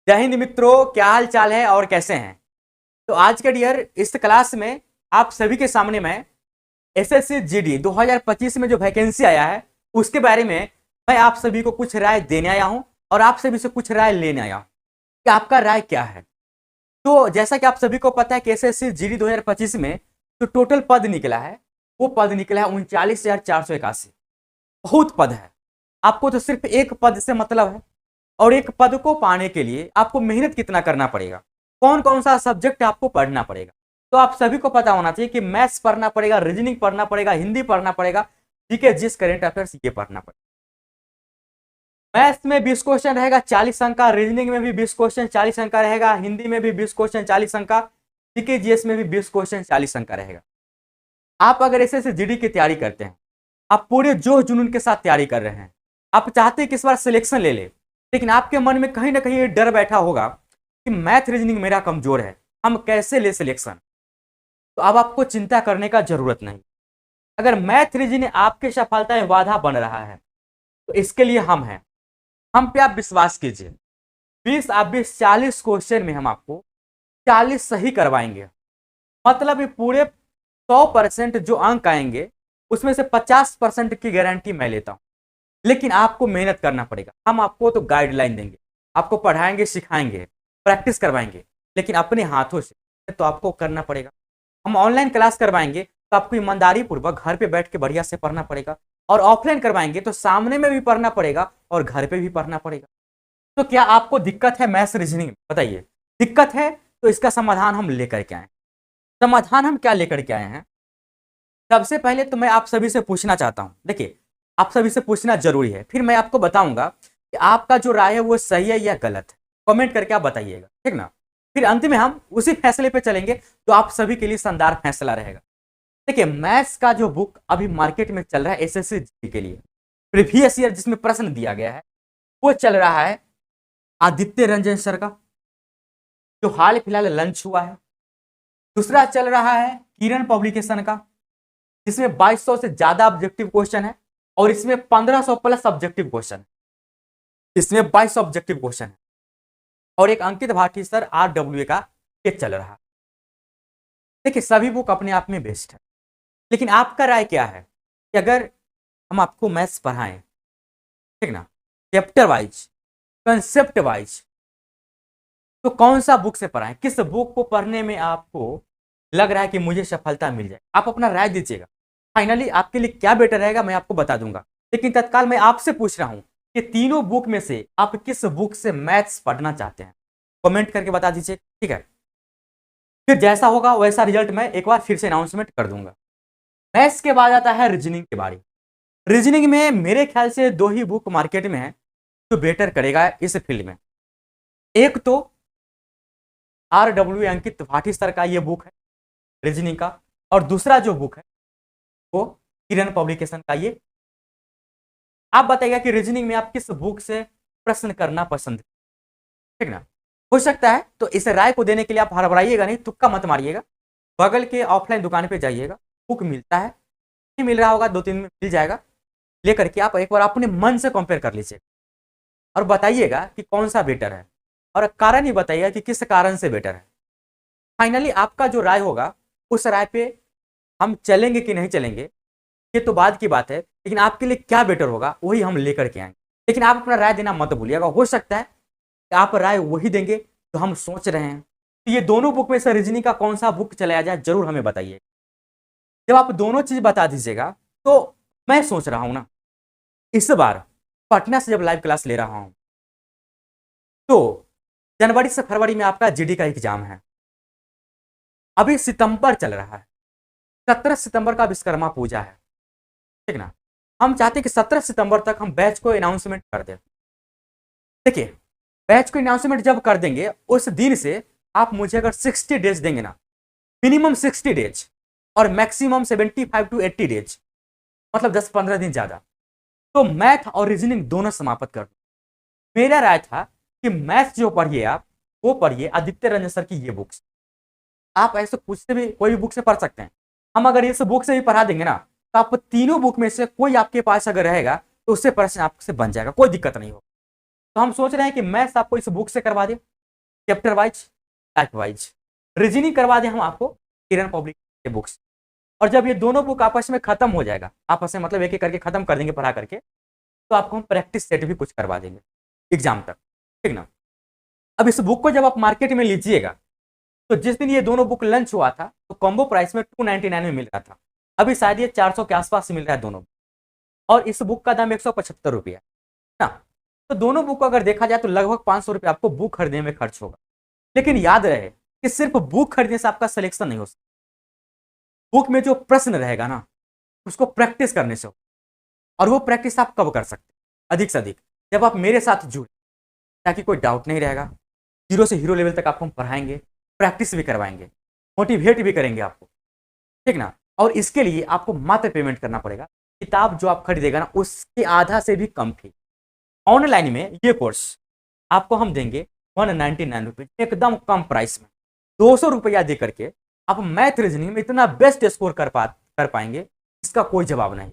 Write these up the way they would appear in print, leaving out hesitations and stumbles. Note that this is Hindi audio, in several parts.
जय हिंद मित्रों, क्या हाल चाल है और कैसे हैं। तो आज के डियर इस क्लास में आप सभी के सामने मैं एसएससी जीडी 2025 में जो वैकेंसी आया है उसके बारे में मैं आप सभी को कुछ राय देने आया हूं और आप सभी से कुछ राय लेने आया हूं कि आपका राय क्या है। तो जैसा कि आप सभी को पता है कि एसएससी जीडी 2025 में जो टोटल पद निकला है वो पद निकला है 39,481। बहुत पद है। आपको तो सिर्फ एक पद से मतलब है और एक पद को पाने के लिए आपको मेहनत कितना करना पड़ेगा, कौन कौन सा सब्जेक्ट आपको पढ़ना पड़ेगा। तो आप सभी को पता होना चाहिए कि मैथ्स पढ़ना पड़ेगा, रीजनिंग पढ़ना पड़ेगा, हिंदी पढ़ना पड़ेगा, जीके जिस करेंट अफेयर्स ये पढ़ना पड़ेगा। मैथ्स में 20 क्वेश्चन रहेगा 40 अंक का, रीजनिंग में भी 20 क्वेश्चन 40 अंक का रहेगा, हिंदी में भी 20 क्वेश्चन 40 अंक का, जीके जीएस में भी 20 क्वेश्चन 40 अंक का रहेगा। आप अगर ऐसे जीडी की तैयारी करते हैं, आप पूरे जोश जुनून के साथ तैयारी कर रहे हैं, आप चाहते हैं कि इस बार सिलेक्शन ले ले, लेकिन आपके मन में कहीं ना कहीं ये डर बैठा होगा कि मैथ रीजनिंग मेरा कमजोर है, हम कैसे ले सिलेक्शन। तो अब आपको चिंता करने का जरूरत नहीं। अगर मैथ रीजनिंग आपके सफलता में बाधा बन रहा है तो इसके लिए हम हैं। हम पे आप विश्वास कीजिए। 20 आप 20 40 क्वेश्चन में हम आपको 40 सही करवाएंगे। मतलब ये पूरे 100% जो अंक आएंगे उसमें से 50% की गारंटी मैं लेता हूं। लेकिन आपको मेहनत करना पड़ेगा। हम आपको तो गाइडलाइन देंगे, आपको पढ़ाएंगे, सिखाएंगे, प्रैक्टिस करवाएंगे, लेकिन अपने हाथों से तो आपको करना पड़ेगा। हम ऑनलाइन क्लास करवाएंगे तो आपको ईमानदारी पूर्वक घर पे बैठ के बढ़िया से पढ़ना पड़ेगा, और ऑफलाइन करवाएंगे तो सामने में भी पढ़ना पड़ेगा और घर पे भी पढ़ना पड़ेगा। तो क्या आपको दिक्कत है मैथ्स रीजनिंग में? बताइए। दिक्कत है तो इसका समाधान हम लेकर के आए। समाधान हम क्या लेकर के आए हैं? सबसे पहले तो मैं आप सभी से पूछना चाहता हूं। देखिए, आप सभी से पूछना जरूरी है, फिर मैं आपको बताऊंगा कि आपका जो राय है वो सही है या गलत है। कमेंट करके आप बताइएगा, ठीक ना। फिर अंत में हम उसी फैसले पे चलेंगे जो आप सभी के लिए शानदार फैसला रहेगा। देखिए, मैथ्स का जो बुक अभी मार्केट में चल रहा है एसएससी के लिए, प्रीवियस ईयर जिसमें प्रश्न दिया गया है, वो चल रहा है आदित्य रंजन सर का, जो हाल फिलहाल लॉन्च हुआ है। दूसरा चल रहा है किरण पब्लिकेशन का, जिसमें 2200 से ज्यादा ऑब्जेक्टिव क्वेश्चन है और इसमें 1500 प्लस ऑब्जेक्टिव क्वेश्चन है। इसमें 22 ऑब्जेक्टिव क्वेश्चन है और एक अंकित भाटी सर आरडब्ल्यू का ये चल रहा है। देखिए, सभी बुक अपने आप में बेस्ट है, लेकिन आपका राय क्या है कि अगर हम आपको मैथ्स पढ़ाएं, ठीक ना, चैप्टर वाइज, कंसेप्ट वाइज, तो कौन सा बुक से पढ़ाएं? किस बुक को पढ़ने में आपको लग रहा है कि मुझे सफलता मिल जाए? आप अपना राय दीजिएगा। फाइनली आपके लिए क्या बेटर रहेगा मैं आपको बता दूंगा, लेकिन तत्काल मैं आपसे पूछ रहा हूं कि तीनों बुक में से आप किस बुक से मैथ्स पढ़ना चाहते हैं? कमेंट करके बता दीजिए, ठीक है। फिर जैसा होगा वैसा रिजल्ट मैं एक बार फिर से अनाउंसमेंट कर दूंगा। मैथ्स के बाद आता है रीजनिंग के बारे। रीजनिंग में मेरे ख्याल से दो ही बुक मार्केट में है जो बेटर करेगा इस फील्ड में। एक तो आरडब्ल्यू अंकित भाटी सर का ये बुक है रीजनिंग का, और दूसरा जो बुक है वो किरण पब्लिकेशन का ये। आप बताइएगा कि रीजनिंग में आप किस बुक से प्रश्न करना पसंद है, ठीक ना। हो सकता है तो इस राय को देने के लिए आप हड़बड़ाइएगा नहीं, तुक्का मत मारिएगा। बगल के ऑफलाइन दुकान पे जाइएगा, बुक मिलता है, नहीं मिल रहा होगा 2-3 में मिल जाएगा, लेकर के आप एक बार अपने मन से कंपेयर कर लीजिए और बताइएगा कि कौन सा बेटर है, और कारण ही बताइएगा कि किस कारण से बेटर है। फाइनली आपका जो राय होगा उस राय पे हम चलेंगे कि नहीं चलेंगे ये तो बाद की बात है, लेकिन आपके लिए क्या बेटर होगा वही हम लेकर के आएंगे। लेकिन आप अपना राय देना मत भूलिएगा। हो सकता है कि आप राय वही देंगे तो हम सोच रहे हैं। तो ये दोनों बुक में से रीजनिंग का कौन सा बुक चलाया जाए जरूर हमें बताइए। जब आप दोनों चीज बता दीजिएगा तो मैं सोच रहा हूं ना, इस बार पटना से जब लाइव क्लास ले रहा हूं तो जनवरी से फरवरी में आपका जीडी का एग्जाम है। अभी सितंबर चल रहा है, 17 सितंबर का विश्वकर्मा पूजा है, ठीक ना। हम चाहते हैं कि 17 सितंबर तक हम बैच को अनाउंसमेंट कर दें। देखिए, बैच को अनाउंसमेंट जब कर देंगे उस दिन से आप मुझे अगर 60 डेज देंगे ना, मिनिमम 60 डेज और मैक्सिमम 75 टू 80 डेज, मतलब 10-15 दिन ज्यादा, तो मैथ और रीजनिंग दोनों समाप्त कर दो। मेरा राय था कि मैथ जो पढ़िए आप वो पढ़िए आदित्य रंजन सर की ये बुक्स। आप ऐसे कुछ से भी कोई भी बुक से पढ़ सकते हैं। हम अगर इस बुक से भी पढ़ा देंगे ना तो आप तीनों बुक में से कोई आपके पास अगर रहेगा तो उससे प्रश्न आपसे बन जाएगा, कोई दिक्कत नहीं हो। तो हम सोच रहे हैं कि मैथ्स आपको इस बुक से करवा दें, chapter wise, type wise. Reasoning करवा दें हम आपको किरण पब्लिक के बुक्स। और जब ये दोनों बुक आपस में खत्म हो जाएगा, आपस में मतलब एक एक करके खत्म कर देंगे पढ़ा करके, तो आपको हम प्रैक्टिस सेट भी कुछ करवा देंगे एग्जाम तक, ठीक ना। अब इस बुक को जब आप मार्केट में लीजिएगा, तो जिस दिन ये दोनों बुक लंच हुआ था तो कॉम्बो प्राइस में 299 में मिल रहा था, अभी शायद ये 400 के आसपास मिल रहा है दोनों, और इस बुक का दाम 175 रुपया ना। तो दोनों बुक को अगर देखा जाए तो लगभग 500 रुपये आपको बुक खरीदने में खर्च होगा। लेकिन याद रहे कि सिर्फ बुक खरीदने से आपका सिलेक्शन नहीं हो सकता, बुक में जो प्रश्न रहेगा ना उसको प्रैक्टिस करने से हो। और वो प्रैक्टिस आप कब कर सकते हैं, अधिक से अधिक जब आप मेरे साथ जुड़े, ताकि कोई डाउट नहीं रहेगा। जीरो से हीरो लेवल तक आपको हम पढ़ाएंगे, प्रैक्टिस भी करवाएंगे, मोटिवेट भी करेंगे आपको, ठीक ना। और इसके लिए आपको मात्र पेमेंट करना पड़ेगा, किताब जो आप खरीदेगा ना उसके आधा से भी कम फी। ऑनलाइन में ये कोर्स आपको हम देंगे 199 रुपीज, एकदम कम प्राइस में। 200 रुपया दे करके आप मैथ रीजनिंग में इतना बेस्ट स्कोर कर पाएंगे, इसका कोई जवाब नहीं है।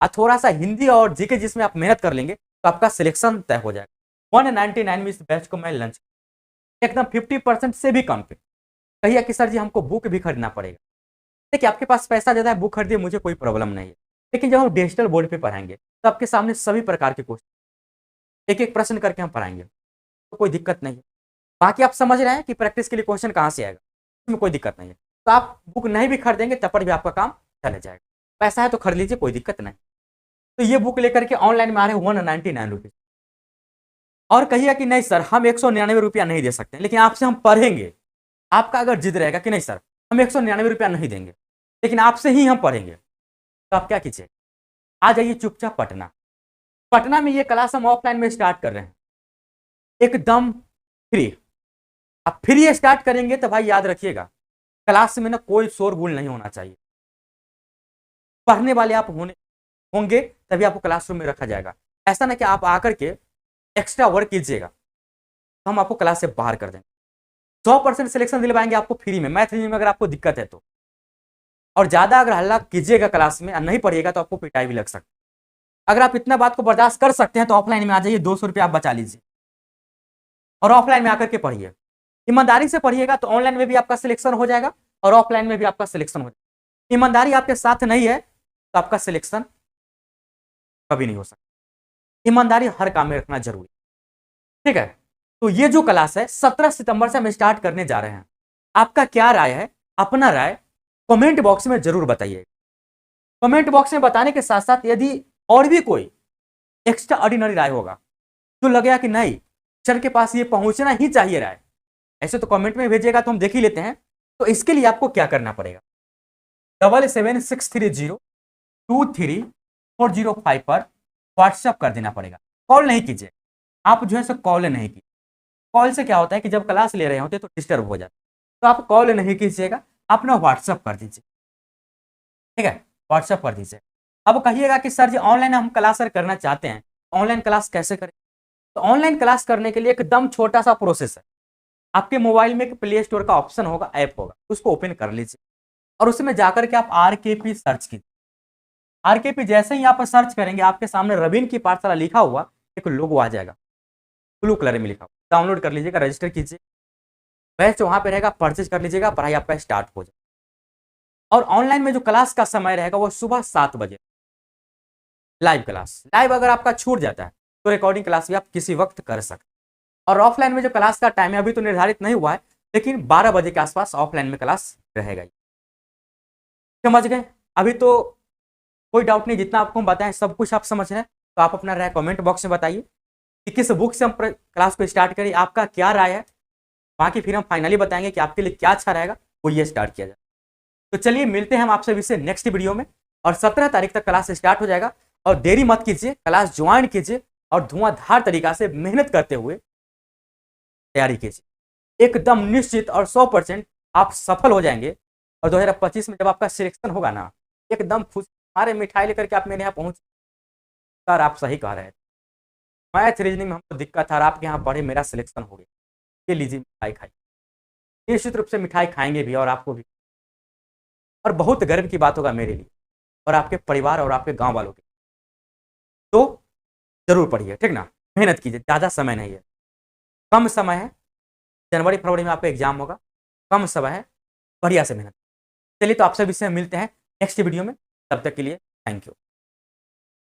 और थोड़ा सा हिंदी और जीके जिसमें आप मेहनत कर लेंगे तो आपका सिलेक्शन तय हो जाएगा। 199 में इस बैच को मैं लंच एकदम 50% से भी कम पे। कहिए कि सर जी हमको बुक भी खरीदना पड़ेगा, देखिए आपके पास पैसा ज़्यादा है, बुक खरीदिए, मुझे कोई प्रॉब्लम नहीं है। लेकिन जब हम डिजिटल बोर्ड पे पढ़ाएंगे तो आपके सामने सभी प्रकार के क्वेश्चन एक एक प्रश्न करके हम पढ़ाएंगे, तो कोई दिक्कत नहीं है। बाकी आप समझ रहे हैं कि प्रैक्टिस के लिए क्वेश्चन कहाँ से आएगा, इसमें कोई दिक्कत नहीं है। तो आप बुक नहीं भी खरीदेंगे तब पर भी आपका काम चले जाएगा। पैसा है तो खरीद लीजिए, कोई दिक्कत नहीं। तो ये बुक लेकर के ऑनलाइन में आ रहे हैं 199 रुपीज। और कहिए कि नहीं सर हम 199 रुपया नहीं दे सकते, लेकिन आपसे हम पढ़ेंगे। आपका अगर जिद रहेगा कि नहीं सर हम 199 रुपया नहीं देंगे, लेकिन आपसे ही हम पढ़ेंगे, तो आप क्या कीजिए, आ जाइए चुपचाप पटना। पटना में ये क्लास हम ऑफलाइन में स्टार्ट कर रहे हैं, एकदम फ्री। आप फ्री स्टार्ट करेंगे तो भाई याद रखिएगा क्लास में ना कोई शोरगुल नहीं होना चाहिए। पढ़ने वाले आप होंगे तभी आपको क्लासरूम में रखा जाएगा। ऐसा ना कि आप आकर के एक्स्ट्रा वर्क कीजिएगा तो हम आपको क्लास से बाहर कर देंगे। 100% सिलेक्शन दिलवाएंगे आपको फ्री में, मैथ रीजनिंग में अगर आपको दिक्कत है तो। और ज्यादा अगर हल्ला कीजिएगा क्लास में और नहीं पढ़िएगा तो आपको पिटाई भी लग सकती है। अगर आप इतना बात को बर्दाश्त कर सकते हैं तो ऑफलाइन में आ जाइए, 200 रुपये आप बचा लीजिए और ऑफलाइन में आकर के पढ़िए। ईमानदारी से पढ़िएगा तो ऑनलाइन में भी आपका सिलेक्शन हो जाएगा और ऑफलाइन में भी आपका सिलेक्शन हो जाएगा। ईमानदारी आपके साथ नहीं है तो आपका सिलेक्शन कभी नहीं हो सकता। ईमानदारी हर काम में रखना जरूरी, ठीक है। तो ये जो क्लास है 17 सितंबर से हम स्टार्ट करने जा रहे हैं। आपका क्या राय है, अपना राय कमेंट बॉक्स में जरूर बताइए। कमेंट बॉक्स में बताने के साथ साथ यदि और भी कोई एक्स्ट्रा ऑर्डिनरी राय होगा जो लगेगा कि नहीं सर के पास ये पहुंचना ही चाहिए राय, ऐसे तो कमेंट में भेजिएगा तो हम देख ही लेते हैं। तो इसके लिए आपको क्या करना पड़ेगा, 7763023405 पर व्हाट्सएप कर देना पड़ेगा। कॉल नहीं कीजिए, आप जो है सो कॉल नहीं कीजिए। कॉल से क्या होता है कि जब क्लास ले रहे होते तो डिस्टर्ब हो जाता है, तो आप कॉल नहीं कीजिएगा, अपना व्हाट्सएप कर दीजिए, ठीक है। व्हाट्सएप कर दीजिए। अब कहिएगा कि सर जी ऑनलाइन हम क्लास सर करना चाहते हैं, ऑनलाइन क्लास कैसे करें। तो ऑनलाइन क्लास करने के लिए एकदम छोटा सा प्रोसेस है। आपके मोबाइल में एक प्ले स्टोर का ऑप्शन होगा, ऐप होगा, उसको ओपन कर लीजिए और उसमें जाकर के आप RKP सर्च कीजिए। RKP जैसे ही आप सर्च करेंगे आपके सामने रवीन की पाठशाला लिखा हुआ एक लोगो आ जाएगा, ब्लू कलर में लिखा हुआ। डाउनलोड कर लीजिएगा, रजिस्टर कीजिए, बैच वहां पे रहेगा, परचेज कर लीजिएगा, पढ़ाई आपका स्टार्ट हो जाए। और ऑनलाइन में जो क्लास का समय रहेगा वो सुबह 7 बजे लाइव क्लास। लाइव अगर आपका छूट जाता है तो रिकॉर्डिंग क्लास भी आप किसी वक्त कर सकते। और ऑफलाइन में जो क्लास का टाइम है अभी तो निर्धारित नहीं हुआ है, लेकिन 12 बजे के आसपास ऑफलाइन में क्लास रहेगा। समझ गए? अभी तो कोई डाउट नहीं, जितना आपको हम बताएं सब कुछ आप समझ रहे हैं। तो आप अपना राय कमेंट बॉक्स में बताइए कि किस बुक से हम क्लास को स्टार्ट करें, आपका क्या राय है। बाकी फिर हम फाइनली बताएंगे कि आपके लिए क्या अच्छा रहेगा, वो ये स्टार्ट किया जाए। तो चलिए मिलते हैं हम आपसे विषय नेक्स्ट वीडियो में। और 17 तारीख तक क्लास स्टार्ट हो जाएगा और देरी मत कीजिए, क्लास ज्वाइन कीजिए और धुआंधार तरीका से मेहनत करते हुए तैयारी कीजिए। एकदम निश्चित और 100% आप सफल हो जाएंगे। और 2025 में जब आपका सिलेक्शन होगा ना, एकदम खुश हमारे मिठाई लेकर के आप मेरे यहाँ पहुंच। सर आप सही कह रहे हैं, मैथ रीजनिंग में हमको दिक्कत था और आपके यहाँ पढ़े मेरा सिलेक्शन हो गया, ये लीजिए मिठाई खाई। निश्चित रूप से मिठाई खाएंगे भी और आपको भी, और बहुत गर्व की बात होगा मेरे लिए और आपके परिवार और आपके गांव वालों के। तो जरूर पढ़िए, ठीक ना, मेहनत कीजिए, ज़्यादा समय नहीं है, कम समय है। जनवरी फरवरी में आपका एग्जाम होगा, कम समय है, बढ़िया से मेहनत। चलिए तो आपसे विषय मिलते हैं नेक्स्ट वीडियो में, तब तक के लिए थैंक यू।